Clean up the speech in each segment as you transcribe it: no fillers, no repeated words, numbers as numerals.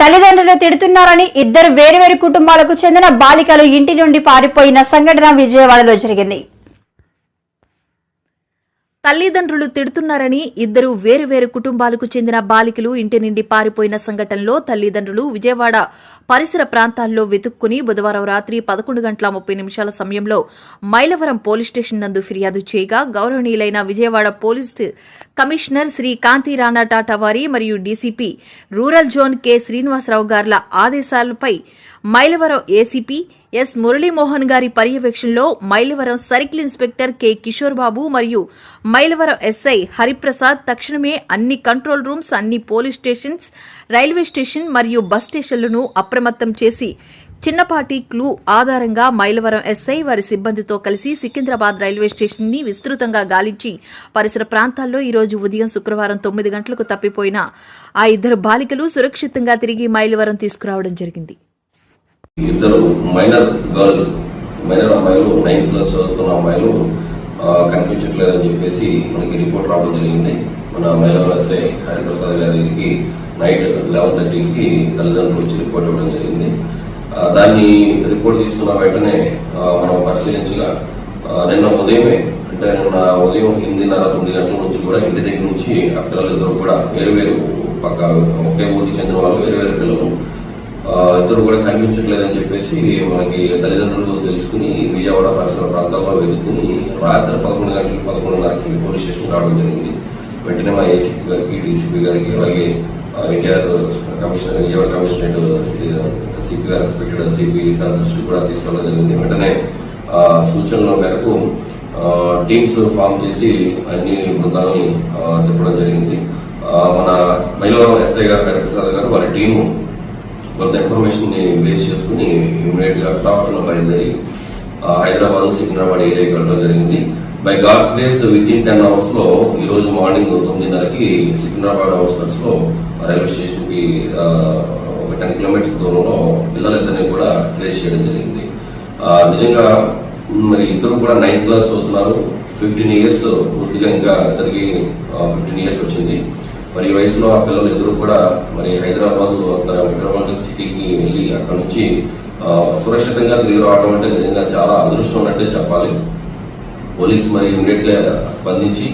తల్లిదండ్రులు తిడుతున్నారని ఇద్దరు వేరువేరు కుటుంబాలకు చెందిన బాలికలు ఇంటి నుండి పారిపోయిన సంఘటన విజయవాడలో జరిగింది. తల్లిదండ్రులు తిడుతున్నారని ఇద్దరు వేరువేరు కుటుంబాలకు చెందిన బాలికలు ఇంటి నుండి పారిపోయిన సంఘటనలో తల్లిదండ్రులు విజయవాడ పరిసర ప్రాంతాల్లో వెతుక్కుని బుధవారం రాత్రి 11:30 సమయంలో మైలవరం పోలీస్ స్టేషన్ నందు ఫిర్యాదు చేయగా గౌరవనీయులైన విజయవాడ పోలీస్ కమిషనర్ శ్రీ కాంతి రాణా టాటా వారి మరియు DCP rural zone K Srinivasarao గార్ల ఆదేశాలపై మైలవరం ఏసీపీ ఎస్ మురళీమోహన్ గారి పర్యవేక్షణలో Mylavaram circle inspector K Kishore Babu మరియు మైలవరం ఎస్ఐ హరిప్రసాద్ తక్షణమే అన్ని కంట్రోల్ రూమ్స్, అన్ని పోలీస్ స్టేషన్స్, రైల్వే స్టేషన్ మరియు బస్ స్టేషన్లను అప్రమత్తం చేసి చిన్నపాటి క్లూ ఆధారంగా మైలవరం ఎస్ఐ వారి సిబ్బందితో కలిసి సికింద్రాబాద్ రైల్వే స్టేషన్ ని విస్తృతంగా గాలించి పరిసర ప్రాంతాల్లో ఈ రోజు ఉదయం శుక్రవారం 9 గంటలకు తప్పిపోయిన ఆ ఇద్దరు బాలికలు సురక్షితంగా తిరిగి మైలవరం తీసుకురావడం జరిగింది. ఇద్దరు మైనర్ గర్ల్స్, మైనర్ అమ్మాయిలు 9th క్లాస్ చదువుతున్న అమ్మాయిలు కనిపించట్లేదని చెప్పేసి మనకి రిపోర్ట్ రావడం జరిగింది. మన మైలవరం ఎస్ఐ హరిప్రసాద్ గారికి నైట్ 11:30కి తల్లిదండ్రులు వచ్చి రిపోర్ట్ ఇవ్వడం జరిగింది. దాన్ని రిపోర్ట్ తీసుకున్న వెంటనే మనం పరిశీలించగా నిన్న ఉదయమే, అంటే నిన్న ఉదయం 8:30-9 గంటల నుంచి కూడా ఇంటి దగ్గర నుంచి ఆ పిల్లలిద్దరు కూడా వేరువేరు పక్క ఒకే ఊరికి చెందిన వాళ్ళు వేరువేరు పిల్లలు ఇద్దరు కూడా కనిపించట్లేదని చెప్పేసి మనకి తల్లిదండ్రులు తెలుసుకుని విజయవాడ పరిసర ప్రాంతాల్లో వెతుకుని రాత్రి 11:11:30కి పోలీస్ స్టేషన్ రావడం జరిగింది. వెంటనే మా ఏసీపీ గారికి, డీసీపీ గారికి, అలాగే NTR commissioner, Vijayawada commissionerate CP గారు, రెస్పెక్టెడ్ సిపి సార్ దృష్టి కూడా తీసుకెళ్ళడం జరిగింది. వెంటనే సూచనల మేరకు టీమ్స్ ఫామ్ చేసి అన్ని బృందాలని తిప్పడం జరిగింది. మన మైలవరం ఎస్ఐ గారు హరిప్రసాద్ గారు వారి టీము కొంత ఇన్ఫర్మేషన్ ని బేస్ చేసుకుని ఇమీడియట్ గా టాప్లో బయలుదేరి హైదరాబాద్, సికింద్రాబాద్ ఏరియాకి వెళ్ళడం జరిగింది. By God's grace within 10 hours లో ఈ రోజు మార్నింగ్ 9:30కి సికింద్రాబాద్ అవుట్స్కట్స్ లో రైల్వే స్టేషన్ కి ఒక 10 కిలోమీటర్స్ దూరంలో పిల్లలిద్దరిని కూడా ట్రేస్ చేయడం జరిగింది. నిజంగా మరి ఇద్దరు కూడా 9th క్లాస్ చదువుతున్నారు. 15 years పూర్తిగా, ఇంకా ఇద్దరికి 15 years వచ్చింది. మరి ఈ వయసులో ఆ పిల్లలు ఇద్దరు కూడా మరి హైదరాబాద్ మెట్రోపాలిటన్ సిటీకి వెళ్ళి అక్కడ నుంచి సురక్షితంగా తిరిగి రావడం అంటే నిజంగా చాలా అదృష్టం ఉన్నట్టే చెప్పాలి. పోలీస్ మరి ఇమీడియట్ గా స్పందించి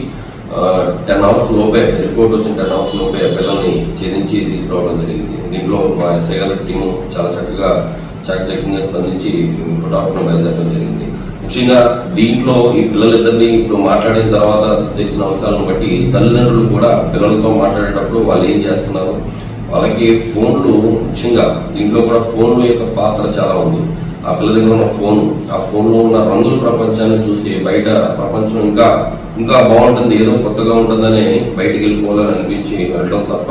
10 hours లోపే, రిపోర్ట్ వచ్చిన 10 hours లోపే పిల్లల్ని ఛేదించి తీసుకురావడం జరిగింది. దీంట్లో మా ఎస్ఐ గారి టీము చాలా చక్కగా చాకచక్యంగా స్పందించి టాప్ను బయలుదేరడం జరిగింది. ముఖ్యంగా దీంట్లో ఈ పిల్లలిద్దరిని ఇప్పుడు మాట్లాడిన తర్వాత తెలిసిన అంశాలను బట్టి తల్లిదండ్రులు కూడా పిల్లలతో మాట్లాడేటప్పుడు వాళ్ళు ఏం చేస్తున్నారు, వాళ్ళకి ఫోన్లు, ముఖ్యంగా దీంట్లో కూడా ఫోన్ల యొక్క పాత్ర చాలా ఉంది. ఆ పిల్లల దగ్గర ఉన్న ఫోన్, ఆ ఫోన్లో ఉన్న రంగుల ప్రపంచాన్ని చూసి బయట ప్రపంచం ఇంకా బాగుంటుంది, ఏదో కొత్తగా ఉంటుందని బయటికి వెళ్ళిపోవాలని అనిపించి వెళ్ళడం తప్ప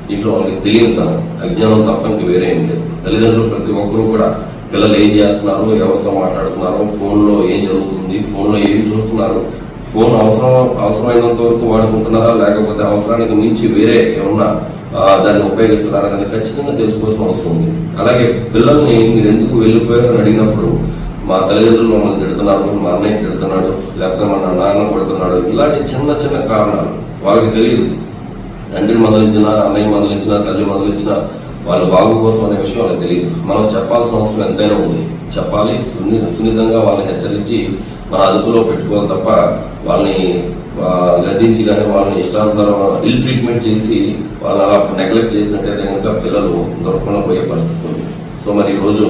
దీంట్లో వాళ్ళకి తెలియదు, అజ్ఞానం తప్ప ఇంక వేరే ఏం లేదు. తల్లిదండ్రులు ప్రతి ఒక్కరూ కూడా పిల్లలు ఏం చేస్తున్నారు, ఎవరితో మాట్లాడుతున్నారు, ఫోన్లో ఏం జరుగుతుంది, ఫోన్లో ఏం చూస్తున్నారు, ఫోన్ అవసరమైనంత వరకు వాడుకుంటున్నారా, లేకపోతే అవసరానికి మించి వేరే ఏమన్నా దాన్ని ఉపయోగిస్తున్నారా అనేది ఖచ్చితంగా తెలుసుకోవాల్సిన అవసరం ఉంది. అలాగే పిల్లల్ని మీరు ఎందుకు వెళ్ళిపోయారని అడిగినప్పుడు మా తల్లిదండ్రులు మమ్మల్ని తిడుతున్నారు, మా అన్నయ్య తిడుతున్నాడు, లేకపోతే మా నాన్న కొడుతున్నాడు, ఇలాంటి చిన్న చిన్న కారణాలు వాళ్ళకి తెలియదు. తండ్రిని మొదలించినా, అన్నయ్య మొదలించినా, తల్లి మొదలించినా వాళ్ళ బాగు కోసం అనే విషయం వాళ్ళకి తెలియదు. మనం చెప్పాల్సిన అవసరం ఎంతైనా ఉంది. చెప్పాలి, సున్నితంగా వాళ్ళని హెచ్చరించి మన అదుపులో పెట్టుకోవాలి తప్ప వాళ్ళని గద్దించి కానీ వాళ్ళని ఇష్టానుసారం ఇల్ ట్రీట్మెంట్ చేసి వాళ్ళని అలా నెగ్లెక్ట్ చేసినట్టయితే కనుక పిల్లలు దొరకకుండా పోయే పరిస్థితి ఉంది. సో మరి ఈరోజు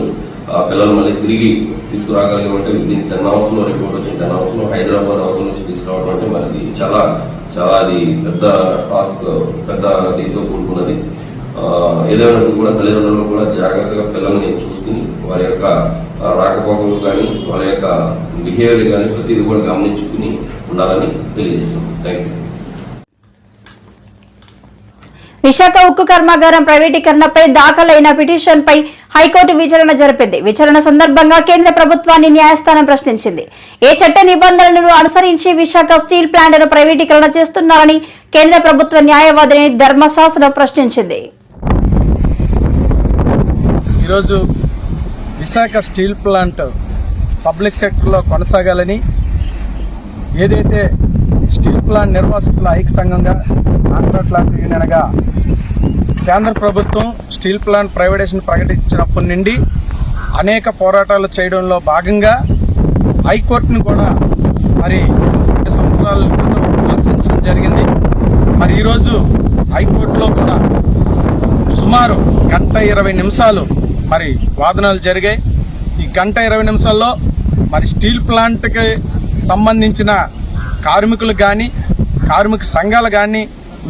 పిల్లలు మళ్ళీ తిరిగి తీసుకురాగలిగామంటే విత్ ఇన్ 10 hours లో రిపోర్ట్ వచ్చిన 10 hours లో హైదరాబాద్ అవతల నుంచి తీసుకురావడం అంటే మరి చాలా అది పెద్ద టాస్క్, పెద్ద దీంతో కూడుకున్నది. ఏదైనా కూడా తల్లిదండ్రులు కూడా జాగ్రత్తగా పిల్లల్ని చూసుకుని వారి యొక్క రాకపోకలు కానీ వాళ్ళ యొక్క బిహేవియర్ కానీ ప్రతిదీ కూడా గమనించుకుని ఉండాలని తెలియజేస్తాం. Thank you. విశాఖ ఉక్కు కర్మాగారం ప్రైవేటీకరణపై దాఖలైన పిటిషన్పై హైకోర్టు విచారణ జరిపింది. విచారణ సందర్భంగా కేంద్ర ప్రభుత్వాన్ని న్యాయస్థానం ప్రశ్నించింది. ఏ చట్ట నిబంధనలను అనుసరించి విశాఖ స్టీల్ ప్లాంట్ను ప్రైవేటీకరణ చేస్తున్నారని కేంద్ర ప్రభుత్వ న్యాయవాదిని ధర్మశాస్త్రం ప్రశ్నించింది. ఈరోజు విశాఖ స్టీల్ ప్లాంట్ పబ్లిక్ సెక్టర్లో కొనసాగాలని ఏదైతే స్టీల్ ప్లాంట్ నిర్వాసితుల ఐక్య సంఘంగా ఆంధ్ర ప్లాంట్ యూనియన్గా కేంద్ర ప్రభుత్వం స్టీల్ ప్లాంట్ ప్రైవేటైజేషన్ ప్రకటించినప్పటి నుండి అనేక పోరాటాలు చేయడంలో భాగంగా హైకోర్టును కూడా మరి 2 సంవత్సరాల క్రితం ఆశ్రయించడం జరిగింది. మరి ఈరోజు హైకోర్టులో కూడా సుమారు 1:20 నిమిషాలు మరి వాదనలు జరిగాయి. ఈ 1:20 నిమిషాల్లో మరి స్టీల్ ప్లాంట్కి సంబంధించిన కార్మికులు కానీ, కార్మిక సంఘాలు కానీ,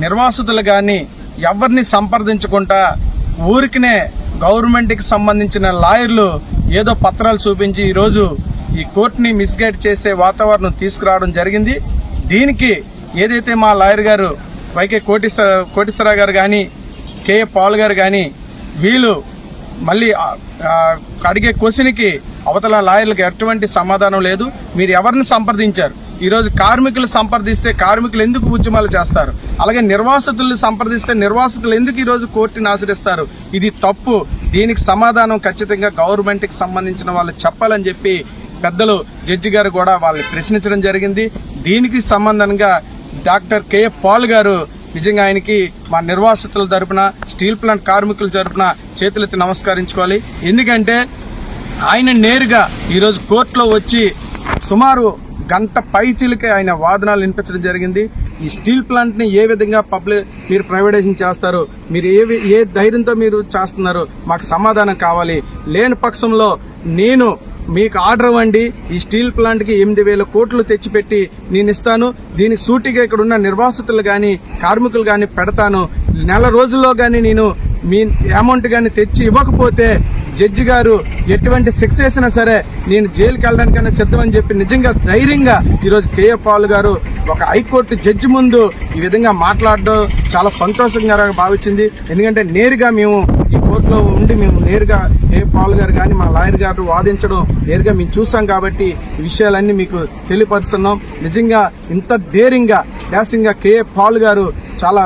నిర్వాసితులు కానీ ఎవరిని సంప్రదించకుండా ఊరికినే గవర్నమెంట్కి సంబంధించిన లాయర్లు ఏదో పత్రాలు చూపించి ఈరోజు ఈ కోర్టుని మిస్గైడ్ చేసే వాతావరణం తీసుకురావడం జరిగింది. దీనికి ఏదైతే మా లాయర్ గారు వైకే కోటేశ్వరరావు గారు కానీ, కేఏ పాల్ గారు కానీ వీళ్ళు మళ్ళీ అడిగే క్వశ్చన్కి అవతల లాయర్లకు ఎటువంటి సమాధానం లేదు. మీరు ఎవరిని సంప్రదించారు? ఈరోజు కార్మికులు సంప్రదిస్తే కార్మికులు ఎందుకు ఉద్యమాలు చేస్తారు? అలాగే నిర్వాసితులను సంప్రదిస్తే నిర్వాసితులు ఎందుకు ఈరోజు కోర్టుని ఆశ్రయిస్తారు? ఇది తప్పు. దీనికి సమాధానం ఖచ్చితంగా గవర్నమెంట్కి సంబంధించిన వాళ్ళు చెప్పాలని చెప్పి పెద్దలు జడ్జి గారు కూడా వాళ్ళని ప్రశ్నించడం జరిగింది. దీనికి సంబంధంగా డాక్టర్ కేఏ పాల్ గారు నిజంగా ఆయనకి మా నిర్వాసితుల తరపున, స్టీల్ ప్లాంట్ కార్మికుల తరపున చేతులెత్తి నమస్కరించుకోవాలి. ఎందుకంటే ఆయన నేరుగా ఈరోజు కోర్టులో వచ్చి సుమారు 1 గంట పైచిలకే ఆయన వాదనలు వినిపించడం జరిగింది. ఈ స్టీల్ ప్లాంట్ ని ఏ విధంగా మీరు ప్రైవేటైజేషన్ చేస్తారు, మీరు ఏ ధైర్యంతో మీరు చేస్తున్నారు, మాకు సమాధానం కావాలి. లేని పక్షంలో నేను మీకు ఆర్డర్ ఇవ్వండి, ఈ స్టీల్ ప్లాంట్ కి 8,000 కోట్లు తెచ్చిపెట్టి నేను ఇస్తాను. దీనికి సూటిగా ఇక్కడ ఉన్న నిర్వాసితులు గాని, కార్మికులు గాని పెడతాను. నెల రోజుల్లో గాని నేను మీ అమౌంట్ గాని తెచ్చి ఇవ్వకపోతే జడ్జి గారు ఎటువంటి శిక్ష వేసినా సరే నేను జైలుకి వెళ్ళడానికైనా సిద్ధమని చెప్పి నిజంగా ధైర్యంగా ఈరోజు కేఏ పాల్ గారు ఒక హైకోర్టు జడ్జి ముందు ఈ విధంగా మాట్లాడడం చాలా సంతోషంగా భావించింది. ఎందుకంటే నేరుగా మేము ఈ కోర్టులో ఉండి మేము నేరుగా కేఏ పాల్ గారు కానీ మా లాయర్ గారు వాదించడం నేరుగా మేము చూసాం కాబట్టి ఈ విషయాలన్నీ మీకు తెలియపరుస్తున్నాం. నిజంగా ఇంత ధైర్యంగా డాషింగ్ గా కేఏ పాల్ గారు చాలా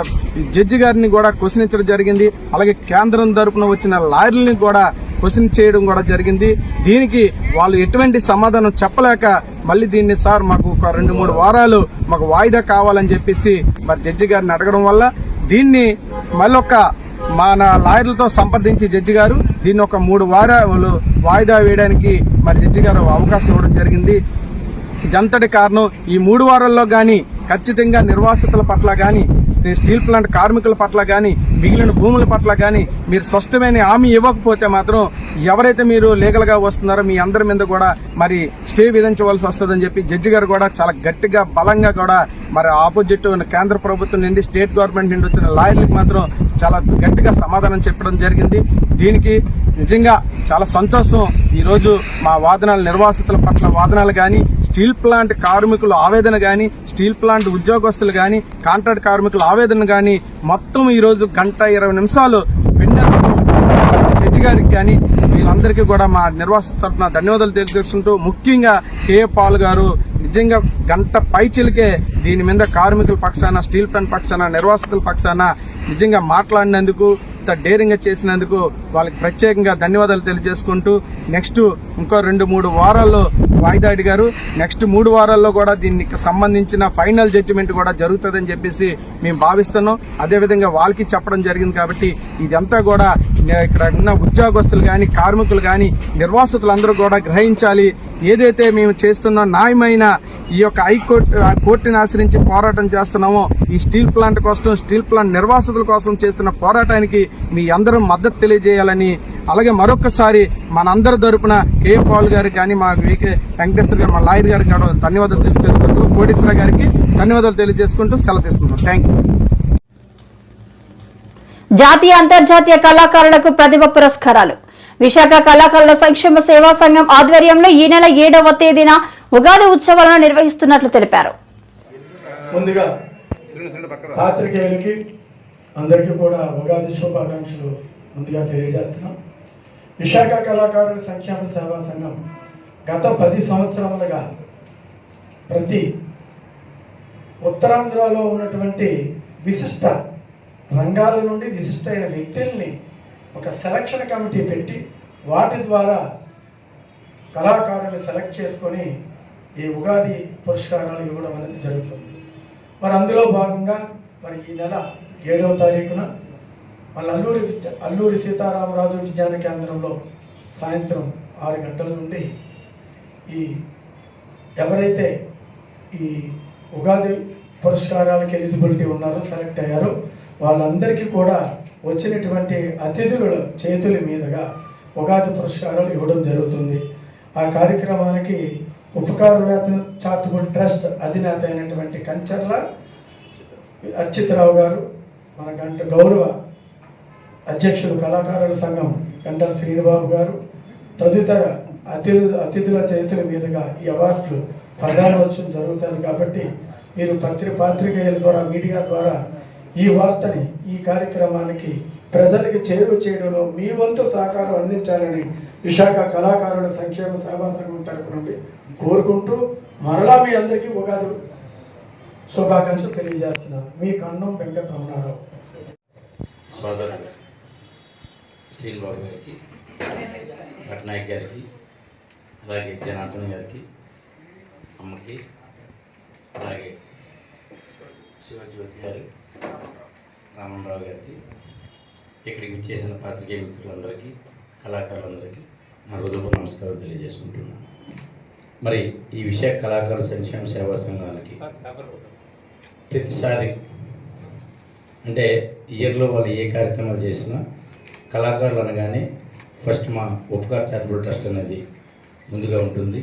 జడ్జి గారిని కూడా క్వశ్చనించడం జరిగింది. అలాగే కేంద్రం తరపున వచ్చిన లాయర్లని కూడా క్వశ్చన్ చేయడం కూడా జరిగింది. దీనికి వాళ్ళు ఎటువంటి సమాధానం చెప్పలేక మళ్ళీ దీన్ని సార్ మాకు ఒక 2-3 వారాలు మాకు వాయిదా కావాలని చెప్పేసి మరి జడ్జి గారిని అడగడం వల్ల దీన్ని మళ్ళొక మన లాయర్లతో సంప్రదించి జడ్జి గారు దీన్ని ఒక 3 వారాలు వాయిదా వేయడానికి మరి జడ్జి గారు అవకాశం ఇవ్వడం జరిగింది. ఇదంతటి కారణం ఈ 3 వారాల్లో గాని ఖచ్చితంగా నిర్వాసితుల పట్ల గాని, స్టీల్ ప్లాంట్ కార్మికుల పట్ల గాని, మిగిలిన భూముల పట్ల గాని మీరు స్పష్టమైన హామీ ఇవ్వకపోతే మాత్రం ఎవరైతే మీరు లీగల్ గా వస్తున్నారో మీ అందరి మీద కూడా మరి స్టే విధించవలసి వస్తుందని చెప్పి జడ్జి గారు కూడా చాలా గట్టిగా బలంగా కూడా మరి ఆపోజిట్ కేంద్ర ప్రభుత్వం నుండి, స్టేట్ గవర్నమెంట్ నుండి వచ్చిన లాయర్లకు మాత్రం చాలా గట్టిగా సమాధానం చెప్పడం జరిగింది. దీనికి నిజంగా చాలా సంతోషం. ఈ రోజు మా వాదనలు, నిర్వాసితుల పట్ల వాదనలు గాని, స్టీల్ ప్లాంట్ కార్మికుల ఆవేదన గాని, స్టీల్ ప్లాంట్ ఉద్యోగస్తులు గాని, కాంట్రాక్ట్ కార్మికుల ఆవేదన గాని మొత్తం ఈ రోజు 1:20 నిమిషాలు విన్నందుకు జడ్జి గారికి కానీ వీళ్ళందరికీ కూడా మా నిర్వాసిత తరఫున ధన్యవాదాలు తెలియజేసుకుంటూ, ముఖ్యంగా కేఏ పాల్ గారు నిజంగా 1 గంట పైచిలకే దీని మీద కార్మికుల పక్షాన, స్టీల్ ప్లాంట్ పక్షాన, నిర్వాసితుల పక్షాన నిజంగా మాట్లాడినందుకు, ఇంత డేరింగ్ గా చేసినందుకు వాళ్ళకి ప్రత్యేకంగా ధన్యవాదాలు తెలియజేసుకుంటూ నెక్స్ట్ ఇంకో 2-3 వారాల్లో వాయిదా అడిగారు. నెక్స్ట్ 3 వారాల్లో కూడా దీనికి సంబంధించిన ఫైనల్ జడ్జిమెంట్ కూడా జరుగుతుందని చెప్పేసి మేము భావిస్తున్నాం. అదేవిధంగా వాళ్ళకి చెప్పడం జరిగింది. కాబట్టి ఇదంతా కూడా ఇక్కడ ఉన్న ఉద్యోగస్తులు గాని, కార్మికులు గాని, నిర్వాసితులందరూ కూడా గ్రహించాలి. ఏదైతే మేము చేస్తున్న న్యాయమైన ఈ యొక్క కోర్టుని ఆశ్రయించి పోరాటం చేస్తున్నామో, ఈ స్టీల్ ప్లాంట్ కోసం, స్టీల్ ప్లాంట్ నిర్వాసితుల కోసం చేస్తున్న పోరాటానికి మీ అందరూ మద్దతు తెలియజేయాలని, అలాగే మరొకసారి మనందరి తరపున కేఏ పాల్ గారికి కానీ, మా వికే వెంకటేశ్వర గారు, మా లాయర్ గారికి ధన్యవాదాలు తెలియజేసుకుంటూ, కోటేశ్వర గారికి ధన్యవాదాలు తెలియజేసుకుంటూ సెలవు తీసుకుంటున్నాం. Thank you. జాతీయ అంతర్జాతీయ కళాకారులకు ప్రతిభ పురస్కారాలు. విశాఖ కళాకారుల సంక్షేమ సేవా సంఘం ఆధ్వర్యంలో ఈ నెల 7వ తేదీన ఉగాది ఉత్సవాలను నిర్వహిస్తున్నట్లు తెలిపారు. ముందుగా పాత్రికేయులకి అందరికీ కూడా ఉగాది శుభాకాంక్షలు ముందుగా తెలియజేస్తున్నాం. విశాఖ కళాకారుల సంక్షేమ సేవా సంఘం గత 10 సంవత్సరాలుగా ప్రతి ఉత్తరాంధ్రలో ఉన్నటువంటి విశిష్ట రంగాల నుండి విశిష్టమైన వ్యక్తుల్ని ఒక సెలక్షన్ కమిటీ పెట్టి వాటి ద్వారా కళాకారులను సెలెక్ట్ చేసుకొని ఈ ఉగాది పురస్కారాలు ఇవ్వడం అనేది జరుగుతుంది. మరి అందులో భాగంగా మరి ఈ నెల 7వ తారీఖున మన అల్లూరి సీతారామరాజు విజ్ఞాన కేంద్రంలో సాయంత్రం 6 గంటల నుండి ఈ ఎవరైతే ఈ ఉగాది పురస్కారాలకు ఎలిజిబిలిటీ ఉన్నారో, సెలెక్ట్ అయ్యారో వాళ్ళందరికీ కూడా వచ్చినటువంటి అతిథుల చేతుల మీదుగా ఉగాది పురస్కారాలు ఇవ్వడం జరుగుతుంది. ఆ కార్యక్రమానికి ఉపకారవేత్త చారిటబుల్ ట్రస్ట్ అధినేత అయినటువంటి కంచర్ల అచ్యుతరావు గారు, మన గౌరవ అధ్యక్షుడు కళాకారుల సంఘం గంటల శ్రీనిబాబు గారు తదితర అతిథుల చేతుల మీదుగా ఈ అవార్డులు ప్రదానోత్సవం జరుగుతుంది. కాబట్టి మీరు పాత్రికేయుల ద్వారా, మీడియా ద్వారా ఈ వార్తని, ఈ కార్యక్రమానికి ప్రజలకి చేరువ చేయడంలో మీ వంతు సహకారం అందించాలని విశాఖ కళాకారుల సంక్షేమ సేవా సంఘం తరపు నుండి కోరుకుంటూ మరలా మీ అందరికీ ఉగాది శుభాకాంక్షలు తెలియజేస్తున్నాను. మీ కన్నం వెంకటరమణారావు. సోదరుడు శ్రీనిబాబు గారికి, పట్నాయక్ గారికి, అలాగే జనార్దన్ గారికి, అమ్మకి, అలాగే శివజ్యోతి గారు, రామరావు గారికి, ఇక్కడికి విచ్చేసిన పాత్రికేయ మిత్రులందరికీ, కళాకారులందరికీ నా హృదయపూర్వక నమస్కారం తెలియజేసుకుంటున్నాను. మరి ఈ విశాఖ కళాకారుల సంక్షేమ సేవా సంఘానికి ప్రతిసారి అంటే ఇయర్లో వాళ్ళు ఏ కార్యక్రమాలు చేసినా కళాకారులు అనగానే ఫస్ట్ మా ఉపకార్ చారిటబుల్ ట్రస్ట్ అనేది ముందుగా ఉంటుంది.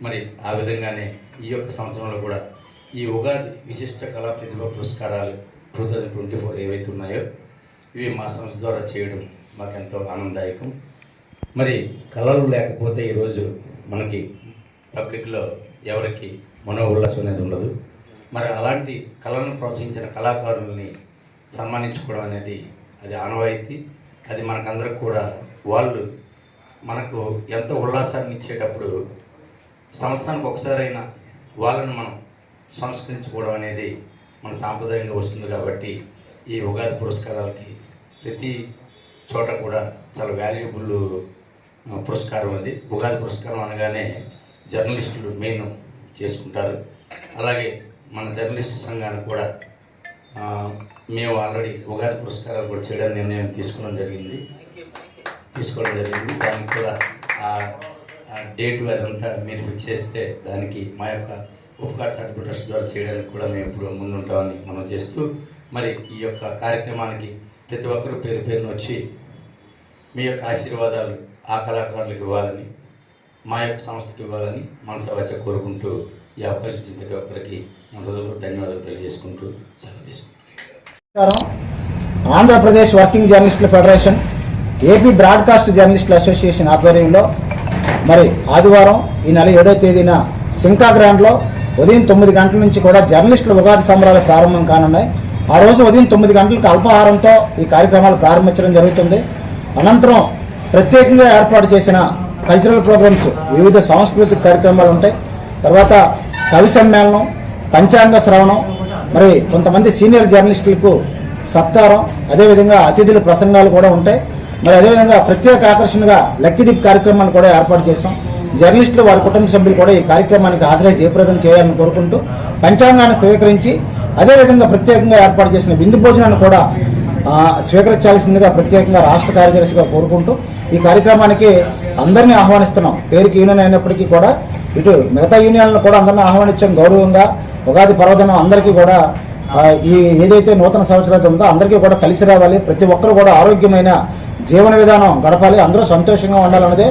మరి ఆ విధంగానే ఈ యొక్క సంవత్సరంలో కూడా ఈ ఉగాది విశిష్ట కళా ప్రతిభ పురస్కారాలు 2024 ఏవైతే ఉన్నాయో ఇవి మా సంస్థ ద్వారా చేయడం మాకెంతో ఆనందదాయకం. మరి కళలు లేకపోతే ఈరోజు మనకి పబ్లిక్లో ఎవరికి మనోల్లాసం అనేది ఉండదు. మరి అలాంటి కళలను ప్రోత్సహించిన కళాకారుల్ని సన్మానించుకోవడం అనేది అది ఆనవాయితీ. అది మనకందరికి కూడా వాళ్ళు మనకు ఎంతో ఉల్లాసాన్ని ఇచ్చేటప్పుడు సంవత్సరానికి ఒకసారైనా వాళ్ళని మనం సంస్కరించుకోవడం అనేది మన సాంప్రదాయంగా వస్తుంది. కాబట్టి ఈ ఉగాది పురస్కారాలకి ప్రతి చోట కూడా చాలా వాల్యుబుల్ పురస్కారం అది. ఉగాది పురస్కారం అనగానే జర్నలిస్టులు మెయిన్ చేసుకుంటారు. అలాగే మన జర్నలిస్టు సంఘానికి కూడా మేము ఆల్రెడీ ఉగాది పురస్కారాలు కూడా చేయడానికి నిర్ణయం తీసుకోవడం జరిగింది. దానికి కూడా ఆ డేటు అదంతా మీరు ఫిక్స్ చేస్తే దానికి మా యొక్క ఉపకార్ చారిటబుల్ ట్రస్ట్ ద్వారా చేయడానికి కూడా మేము ఇప్పుడు ముందుంటామని మనం చేస్తూ, మరి ఈ యొక్క కార్యక్రమానికి ప్రతి ఒక్కరు పేరు పేరును వచ్చి మీ యొక్క ఆశీర్వాదాలు ఆ కళాకారులకు ఇవ్వాలని, మా యొక్క సంస్థకి ఇవ్వాలని మనసావాచ కోరుకుంటూ ఈ అవకాశం ఇచ్చిన ప్రతి ఒక్కరికి మన హృదయపూర్వక ధన్యవాదాలు తెలియజేసుకుంటూ సెలవు తీసుకుంటాం. ఆంధ్రప్రదేశ్ వర్కింగ్ జర్నలిస్టుల ఫెడరేషన్, ఏపీ బ్రాడ్కాస్ట్ జర్నలిస్టుల అసోసియేషన్ ఆధ్వర్యంలో మరి ఆదివారం ఈ నెల 7వ తేదీన సింకా గ్రాండ్లో ఉదయం 9 గంటల నుంచి కూడా జర్నలిస్టుల ఉగాది సంబరాలు ప్రారంభం కానున్నాయి. ఆ రోజు ఉదయం 9 గంటలకు అల్పాహారంతో ఈ కార్యక్రమాలు ప్రారంభించడం జరుగుతుంది. అనంతరం ప్రత్యేకంగా ఏర్పాటు చేసిన కల్చరల్ ప్రోగ్రామ్స్, వివిధ సాంస్కృతిక కార్యక్రమాలు ఉంటాయి. తర్వాత కవి సమ్మేళనం, పంచాంగ శ్రవణం, మరి కొంతమంది సీనియర్ జర్నలిస్టులకు సత్కారం, అదేవిధంగా అతిథుల ప్రసంగాలు కూడా ఉంటాయి. మరి అదేవిధంగా ప్రత్యేక ఆకర్షణగా లక్కీ డిప్ కార్యక్రమాన్ని కూడా ఏర్పాటు చేస్తాం. జర్నలిస్టులు వారి కుటుంబ సభ్యులు కూడా ఈ కార్యక్రమానికి హాజరై జయప్రదం చేయాలని కోరుకుంటూ పంచాంగాన్ని స్వీకరించి అదేవిధంగా ప్రత్యేకంగా ఏర్పాటు చేసిన విందు భోజనాన్ని కూడా స్వీకరించాల్సిందిగా ప్రత్యేకంగా రాష్ట్ర కార్యదర్శిగా కోరుకుంటూ ఈ కార్యక్రమానికి అందరినీ ఆహ్వానిస్తున్నాం. పేరుకి యూనియన్ అయినప్పటికీ కూడా ఇటు మిగతా యూనియన్లను కూడా అందరినీ ఆహ్వానించాం. గౌరవంగా ఉగాది పర్వదినం అందరికీ కూడా ఈ ఏదైతే నూతన సంవత్సరాలు ఉందో అందరికీ కూడా కలిసి రావాలి. ప్రతి ఒక్కరు కూడా ఆరోగ్యమైన జీవన విధానం గడపాలి, అందరూ సంతోషంగా ఉండాలన్నదే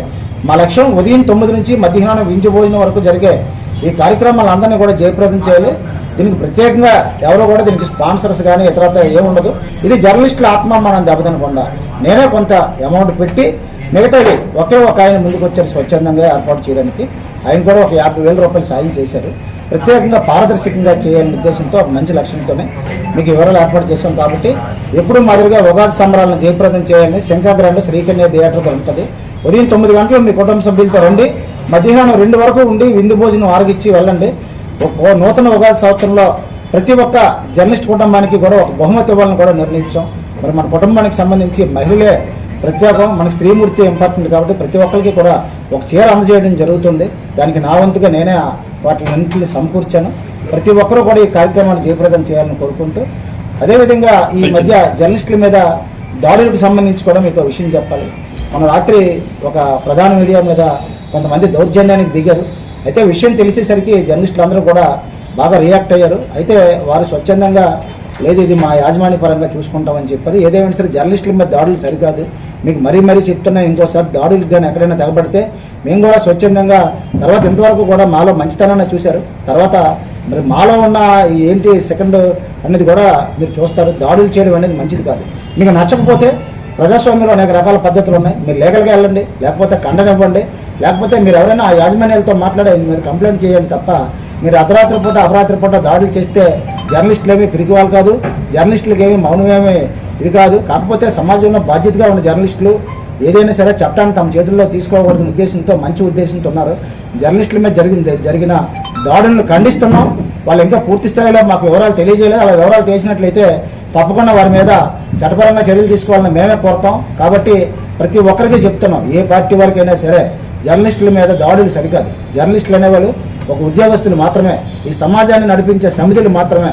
మా లక్ష్యం. ఉదయం 9 నుంచి మధ్యాహ్నం విందు భోజనం వరకు జరిగే ఈ కార్యక్రమాలు అందరినీ కూడా జయప్రదం చేయాలి. దీనికి ప్రత్యేకంగా ఎవరో కూడా దీనికి స్పాన్సర్స్ కానీ ఇతరత ఏముండదు. ఇది జర్నలిస్టుల ఆత్మ మనం దెబ్బతినకుండా నేనే కొంత అమౌంట్ పెట్టి మిగతాది ఒకే ఒక ఆయన ముందుకు వచ్చారు స్వచ్ఛందంగా ఏర్పాటు చేయడానికి. ఆయన కూడా ఒక 50,000 రూపాయలు సాయం చేశారు. ప్రత్యేకంగా పారదర్శకంగా చేయాలనే ఉద్దేశంతో ఒక మంచి లక్ష్యంతోనే మీకు వివరాలు ఏర్పాటు చేశాం. కాబట్టి ఎప్పుడు మాదిరిగా ఉగాది సంబరాలను జయప్రదం చేయాలని శంఖాగ్రాండ్లో శ్రీకన్య థియేటర్లో ఉంటుంది. ఉదయం 9 గంటలు మీ కుటుంబ సభ్యులతో రండి, మధ్యాహ్నం 2 వరకు ఉండి విందు భోజనం ఆరగిచ్చి వెళ్ళండి. నూతన ఉగాది సంవత్సరంలో ప్రతి ఒక్క జర్నలిస్ట్ కుటుంబానికి కూడా ఒక బహుమతి ఇవ్వాలని కూడా నిర్ణయించాం. మరి మన కుటుంబానికి సంబంధించి మహిళలే ప్రత్యేకం, మనకి స్త్రీమూర్తి ఇంపార్టెంట్ కాబట్టి ప్రతి ఒక్కరికి కూడా ఒక చీర అందజేయడం జరుగుతుంది. దానికి నా వంతుగా నేనే వాటిని అన్నింటినీ సమకూర్చాను. ప్రతి ఒక్కరూ కూడా ఈ కార్యక్రమాన్ని జయప్రదం చేయాలని కోరుకుంటూ, అదేవిధంగా ఈ మధ్య జర్నలిస్టుల మీద దాడులకు సంబంధించి కూడా మీకు ఒక విషయం చెప్పాలి. మన రాత్రి ఒక ప్రధాన మీడియా మీద కొంతమంది దౌర్జన్యానికి దిగారు. అయితే విషయం తెలిసేసరికి జర్నలిస్టులు అందరూ కూడా బాగా రియాక్ట్ అయ్యారు. అయితే వారు స్వచ్ఛందంగా లేదు ఇది మా యాజమాన్య పరంగా చూసుకుంటామని చెప్పారు. ఏదేమైనా సరే జర్నలిస్టుల మీద దాడులు సరికాదు. మీకు మరీ చెప్తున్నా, ఇంకోసారి దాడులకు కానీ ఎక్కడైనా తెగబడితే మేము కూడా స్వచ్ఛందంగా తర్వాత ఇంతవరకు కూడా మాలో మంచితనాన్ని చూశారు. తర్వాత మరి మాలో ఉన్న ఏంటి సెకండ్ అనేది కూడా మీరు చూస్తారు. దాడులు చేయడం అనేది మంచిది కాదు. మీకు నచ్చకపోతే ప్రజాస్వామ్యంలో అనేక రకాల పద్ధతులు ఉన్నాయి. మీరు లీగల్గా వెళ్ళండి, లేకపోతే ఖండన ఇవ్వండి, లేకపోతే మీరు ఎవరైనా ఆ యాజమాన్యాలతో మాట్లాడే మీరు కంప్లైంట్ చేయండి తప్ప మీరు అర్ధరాత్రి పూట అపరాత్రి పూట దాడులు చేస్తే జర్నలిస్టులు ఏమీ పిరికివాళ్ళు కాదు, జర్నలిస్టులకి ఏమీ మౌనమేమీ ఇది కాదు. కాకపోతే సమాజంలో బాధ్యతగా ఉన్న జర్నలిస్టులు ఏదైనా సరే చట్టాన్ని తమ చేతుల్లో తీసుకోకూడదని ఉద్దేశంతో మంచి ఉద్దేశంతో ఉన్నారు. జర్నలిస్టుల మీద జరిగిన దాడులను ఖండిస్తున్నాం. వాళ్ళు ఇంకా పూర్తి స్థాయిలో మాకు వివరాలు తెలియజేయలేదు. అలా వివరాలు తెలిసినట్లయితే తప్పకుండా వారి మీద చట్టపరంగా చర్యలు తీసుకోవాలని మేమే కోరుతాం. కాబట్టి ప్రతి ఒక్కరికి చెప్తున్నాం, ఏ పార్టీ వారికైనా సరే జర్నలిస్టుల మీద దాడులు సరికాదు. జర్నలిస్టులు అనేవాళ్ళు ఒక ఉద్యోగస్తులు మాత్రమే, ఈ సమాజాన్ని నడిపించే సమితులు మాత్రమే.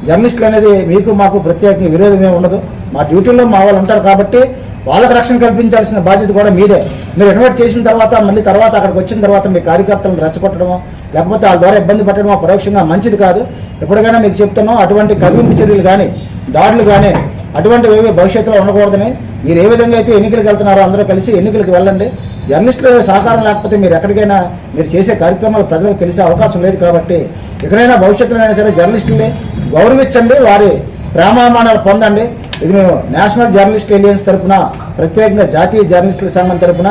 జర్నలిస్టులు అనేది మీకు మాకు ప్రత్యేకంగా విరోధమే ఉండదు. మా డ్యూటీలో మా వాళ్ళు ఉంటారు కాబట్టి వాళ్ళకి రక్షణ కల్పించాల్సిన బాధ్యత కూడా మీదే. మీరు ఇన్వైట్ చేసిన తర్వాత మళ్ళీ తర్వాత అక్కడికి వచ్చిన తర్వాత మీ కార్యకర్తలను రెచ్చగొట్టడమో లేకపోతే వాళ్ళ ద్వారా ఇబ్బంది పెట్టడమో పరోక్షంగా మంచిది కాదు. ఎప్పటికైనా మీకు చెప్తున్నాం, అటువంటి కవ్వింపు చర్యలు కానీ దాడులు కానీ అటువంటివి ఏవి భవిష్యత్తులో ఉండకూడదని. మీరు ఏ విధంగా అయితే ఎన్నికలకు వెళ్తున్నారో అందరూ కలిసి ఎన్నికలకు వెళ్ళండి. జర్నలిస్టుల సహకారం లేకపోతే మీరు ఎక్కడికైనా మీరు చేసే కార్యక్రమాలు ప్రజలకు తెలిసే అవకాశం లేదు. కాబట్టి ఎక్కడైనా భవిష్యత్తులోనైనా సరే జర్నలిస్టుల్ని గౌరవించండి, వారి ప్రేమామానాలు పొందండి. ఇది మేము నేషనల్ జర్నలిస్ట్ ఎలియన్స్ తరఫున, ప్రత్యేకంగా జాతీయ జర్నలిస్టుల సంఘం తరఫున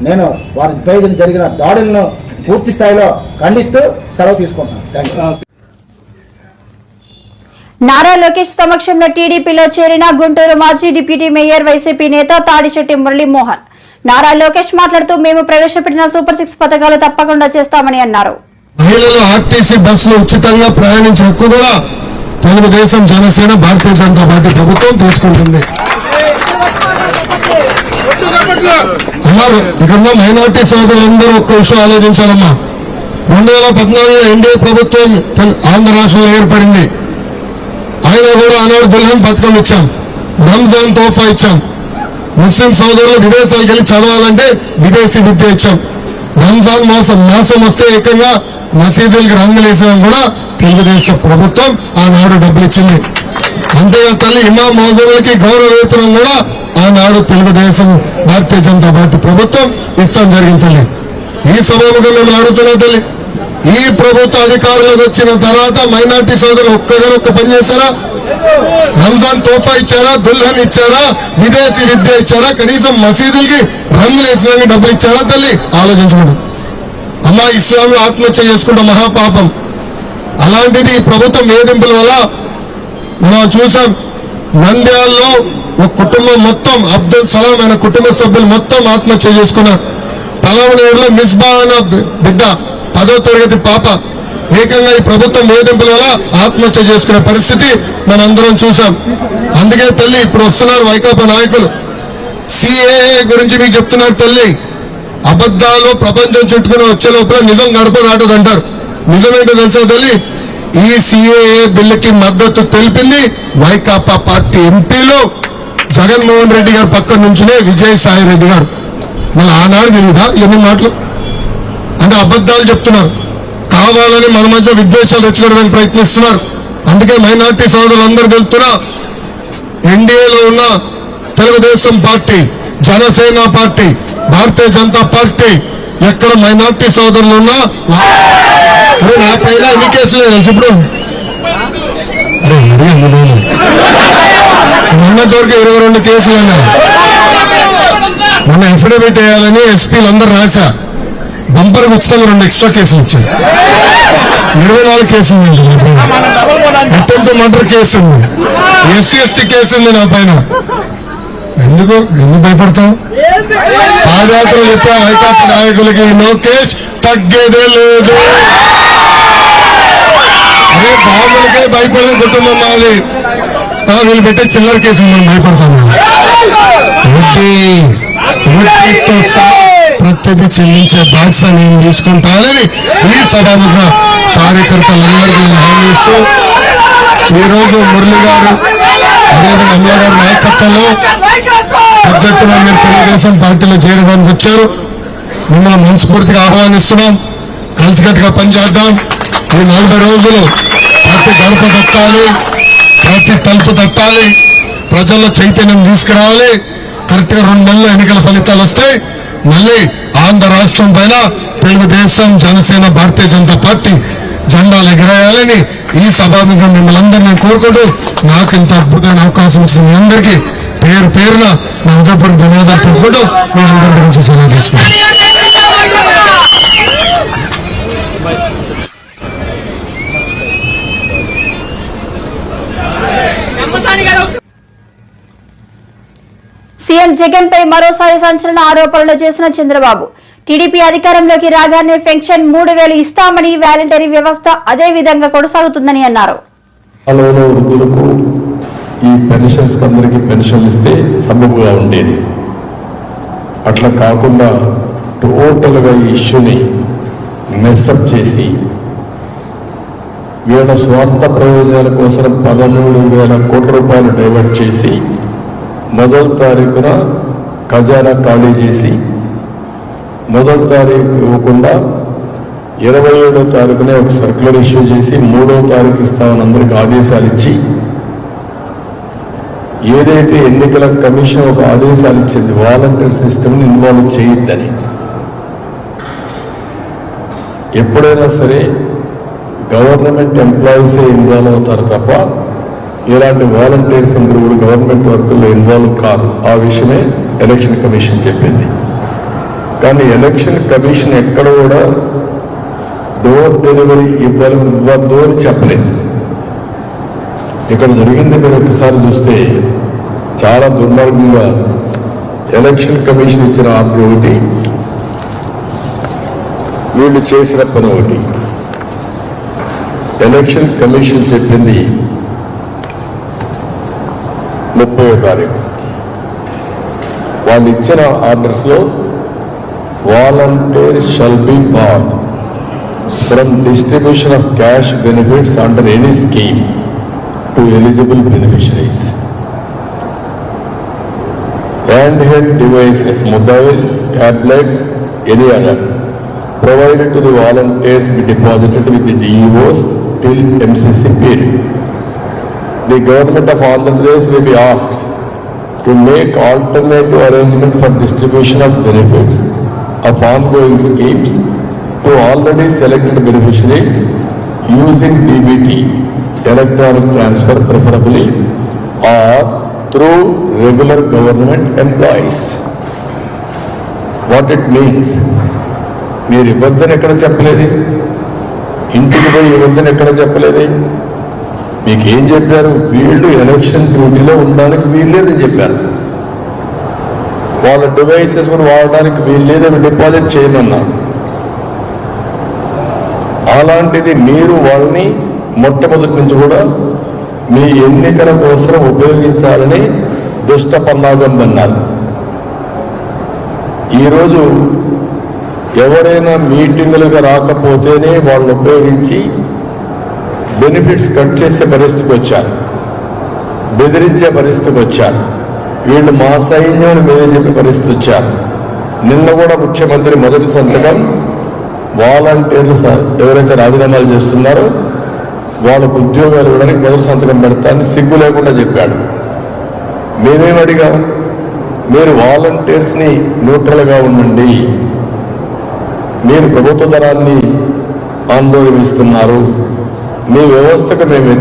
నేను వారిపై జరిగిన దాడులను పూర్తి స్థాయిలో ఖండిస్తూ సెలవు తీసుకుంటున్నాను. Thank you. నారా లోకేష్ సమక్షంలో టీడీపీలో చేరిన గుంటూరు మాజీ డిప్యూటీ మేయర్ వైసీపీ నేత తాడిశెట్టి మురళీమోహన్. నారా లోకేష్ మాట్లాడుతూ మేము ప్రవేశపెట్టిన సూపర్ 6 పథకాలు తప్పకుండా చేస్తామని అన్నారు. మహిళలు ఆర్టీసీ బస్సులు ఉచితంగా ప్రయాణించే హక్కు కూడా తెలుగుదేశం, జనసేన, భారతీయ జనతా పార్టీ ప్రభుత్వం తీసుకుంటుంది. ఇక్కడ మైనార్టీ సోదరులందరూ ఒక్క విషయం ఆలోచించాలమ్మా. 2014లో ఎన్డీఏ ప్రభుత్వం ఆంధ్ర రాష్ట్రంలో ఏర్పడింది. ఆయన కూడా ఆనాడు దుల్హన్ పథకం ఇచ్చాం, రంజాన్ తోఫా ఇచ్చాం. ముస్లిం సోదరులు విదేశాలకు వెళ్ళి చదవాలంటే విదేశీ విద్య ఇచ్చాం. రంజాన్ మాసం వస్తే ఏకంగా మసీదులకి రంగులు వేసాం కూడా తెలుగుదేశం ప్రభుత్వం ఆనాడు డబ్బులు ఇచ్చింది. అంతేగా తల్లి ఇమాం మౌజులకి గౌరవ వేతనం కూడా ఆనాడు తెలుగుదేశం, భారతీయ జనతా పార్టీ ప్రభుత్వం ఇస్తాం జరిగింది తల్లి. ఈ సభముగా మేము అడుగుతున్నా తల్లి, ఈ ప్రభుత్వ అధికారులకు వచ్చిన తర్వాత మైనార్టీ సోదరులు ఒక్క పని చేశారా? రంజాన్ తోఫా ఇచ్చారా? దుల్హన్ ఇచ్చారా? విదేశీ విద్య ఇచ్చారా? కనీసం మసీదులకి రంగులు వేసిన డబ్బులు ఇచ్చారా? తల్లి ఆలోచించుకోండి. అమ్మా, ఇస్లాంలో ఆత్మహత్య చేసుకుంటే మహాపాపం. అలాంటిది ఈ ప్రభుత్వం వేధింపుల వల్ల మనం చూసాం. నంద్యాలలో ఒక కుటుంబం మొత్తం, అబ్దుల్ సలాం అయిన కుటుంబ సభ్యులు మొత్తం ఆత్మహత్య చేసుకున్నారు. పలమనేరులో మిస్బా అన్న బిడ్డ 10వ తరగతి పాప ఏకంగా ఈ ప్రభుత్వం వేధింపుల వల్ల ఆత్మహత్య చేసుకునే పరిస్థితి మనందరం చూసాం. అందుకే తల్లి ఇప్పుడు వస్తున్నారు వైకాపా నాయకులు, సిఏఏ గురించి మీకు చెప్తున్నారు తల్లి. అబద్ధాలు ప్రపంచం చుట్టుకుని వచ్చే లోపల నిజం గడప దాటదంటారు. నిజమేంటో తెలుసా తల్లి? ఈ సిఏఏ బిల్లుకి మద్దతు తెలిపింది వైకాపా పార్టీ ఎంపీలు. జగన్మోహన్ రెడ్డి గారు పక్కన నుంచినే విజయసాయి రెడ్డి గారు. మళ్ళీ ఆనాడు తెలియదా ఎన్ని మాటలు? అంటే అబద్ధాలు చెప్తున్నారు, కావాలని మన మధ్య విద్వేషాలు తెచ్చుకోవడానికి ప్రయత్నిస్తున్నారు. అందుకే మైనార్టీ సోదరులందరూ తెలుపుతున్నా, ఎన్డీఏలో ఉన్న Telugu Desam party, Janasena party, Bharatiya Janata party ఎక్కడ మైనార్టీ సోదరులు ఉన్నా నా పైన ఎన్ని కేసులు తెలుసు ఇప్పుడు? అరే మరీ అందులో మొన్నటివరకు 22 కేసులు అన్నా. మొన్న అఫిడవిట్ వేయాలని ఎస్పీలు అందరూ రాశా, బంపర్కి ఉచితంగా 2 ఎక్స్ట్రా కేసులు ఇచ్చారు. 24 కేసులు ఉంది. అటెంప్ట్ మర్డర్ కేసు ఉంది, ఎస్సీ ఎస్టీ కేసు ఉంది నా పైన. ఎందుకు భయపడతాం? పాదయాత్ర చెప్పా వైకాపా నాయకులకి, లోకేష్ తగ్గేదే లేదు. అదే బాబులకే భయపడిన కుటుంబం మాది. వీళ్ళు పెట్టే చిల్లర కేసులు మనం భయపడతాము. ప్రతిదీ చెల్లించే బాధ్యత నేను తీసుకుంటానని ఈ సభముగా కార్యకర్తలందరికీ హామీ ఇస్తూ ఈరోజు మురళి గారు అదేవిధంగా అమ్మ గారి నాయకత్వంలో పెద్ద ఎత్తున మీరు తెలుగుదేశం పార్టీలో చేరడానికి వచ్చారు. మిమ్మల్ని మనస్ఫూర్తిగా ఆహ్వానిస్తున్నాం. కలిసికట్టుగా పనిచేద్దాం. ఈ 40 రోజులు ప్రతి గడప తట్టాలి, ప్రతి తలుపు తట్టాలి, ప్రజల్లో చైతన్యం తీసుకురావాలి. కరెక్ట్గా 2 నెలల ఎన్నికల ఫలితాలు వస్తే మళ్ళీ ఆంధ్ర రాష్ట్రం పైన తెలుగుదేశం, జనసేన, భారతీయ జనతా పార్టీ జెండాలు ఎగిరేయాలని ఈ సభాముఖంగా మిమ్మల్ని అందరినీ కోరుకుంటూ నాకు ఇంత అద్భుతమైన అవకాశం ఇచ్చిన మీ అందరికీ పేరు పేరున నా హృదయపూర్వక ధన్యవాదాలు తెలుపుకుంటూ మీ అందరి గురించి సెలవు తీసుకుంటాను. సీఎం జగన్ పై మరోసారి సంచలన ఆరోపణలు చేసిన చంద్రబాబు, టీడీపీ అధికారంలోకి రాగానే పెన్షన్ 3000 ఇస్తామని, వాలంటరీ వ్యవస్థ అదే విధంగా కొనసాగుతుందని అన్నారు. వృద్ధులకు ఈ పెన్షన్స్ అందరికీ పెన్షన్ ఇస్తే సబబుగా ఉండేది. అట్లా కాకుండా టోటల్గా ఈ ఇష్యూని మెస్అప్ చేసి వీళ్ళ స్వార్థ ప్రయోజనాల కోసం 13,000 కోట్ల రూపాయలు డైవర్ట్ చేసి 1వ తారీఖున ఖజానా ఖాళీ చేసి 1వ తారీఖు ఇవ్వకుండా 27వ తారీఖునే ఒక సర్క్యులర్ ఇష్యూ చేసి 3వ తారీఖు ఇస్తామని అందరికి ఆదేశాలు ఇచ్చి, ఏదైతే ఎన్నికల కమిషన్ ఒక ఆదేశాలు ఇచ్చింది వాలంటీర్ సిస్టమ్ని ఇన్వాల్వ్ చేయొద్దని. ఎప్పుడైనా సరే గవర్నమెంట్ ఎంప్లాయీసే ఇన్వాల్వ్ అవుతారు తప్ప ఇలాంటి వాలంటీర్స్ అందరూ కూడా గవర్నమెంట్ వర్కుల్లో ఇన్వాల్వ్ కాదు. ఆ విషయమే ఎలక్షన్ కమిషన్ చెప్పింది. కానీ ఎలక్షన్ కమిషన్ ఎక్కడ కూడా డోర్ డెలివరీ ఇవ్వద్దు అని చెప్పలేదు. ఇక్కడ జరిగింది మీరు ఒకసారి చూస్తే చాలా దుర్మార్గంగా ఎలక్షన్ కమిషన్ ఇచ్చిన ఆర్డర్ ఒకటి, వీళ్ళు చేసిన పని ఒకటి. ఎలక్షన్ కమిషన్ చెప్పింది 30వ తారీఖు. వాళ్ళు ఇచ్చిన ఆర్డర్స్లో volunteer shall be barred from distribution of cash benefits under any scheme to eligible beneficiaries. Handheld devices, mobile, tablets, any other, provided to the volunteers be deposited with the DEOs till MCC period. The government of Andhra Pradesh will be asked to make alternative arrangement for distribution of benefits of ongoing schemes to already selected beneficiaries using DBT, electronic transfer preferably, or through regular government employees. What it means? మీరు ఇవ్వద్దని ఎక్కడ చెప్పలేదు, ఇంటికి పోయి ఇవ్వద్దని ఎక్కడ చెప్పలేదు. మీకు ఏం చెప్పారు? వీళ్ళు ఎలక్షన్ డ్యూటీలో ఉండడానికి వీల్లేదని చెప్పారు. వాళ్ళ డివైసెస్ కూడా వాడడానికి వీల్లేదని డిపాజిట్ చేయమన్నారు. అలాంటిది మీరు వాళ్ళని మొట్టమొదటి నుంచి కూడా మీ ఎన్నికల కోసం ఉపయోగించాలని దుష్ట పన్నాగం అన్నారు. ఈరోజు ఎవరైనా మీటింగులుగా రాకపోతేనే వాళ్ళు ఉపయోగించి బెనిఫిట్స్ కట్ చేసే పరిస్థితికి వచ్చారు, బెదిరించే పరిస్థితికి వచ్చారు. వీళ్ళు మా సైన్యం మీద చెప్పే పరిస్థితి వచ్చారు. నిన్న కూడా ముఖ్యమంత్రి మొదటి సంతకం వాలంటీర్లు ఎవరైతే రాజీనామాలు చేస్తున్నారో వాళ్ళకు ఉద్యోగాలు ఇవ్వడానికి మొదటి సంతకం పెడతానని సిగ్గు లేకుండా చెప్పాడు. మేమేం అడిగాం? మీరు వాలంటీర్స్ని న్యూట్రల్గా ఉండండి, మీరు ప్రభుత్వ ధనాన్ని ఆందోళనిస్తున్నారు, మీ వ్యవస్థకు మేము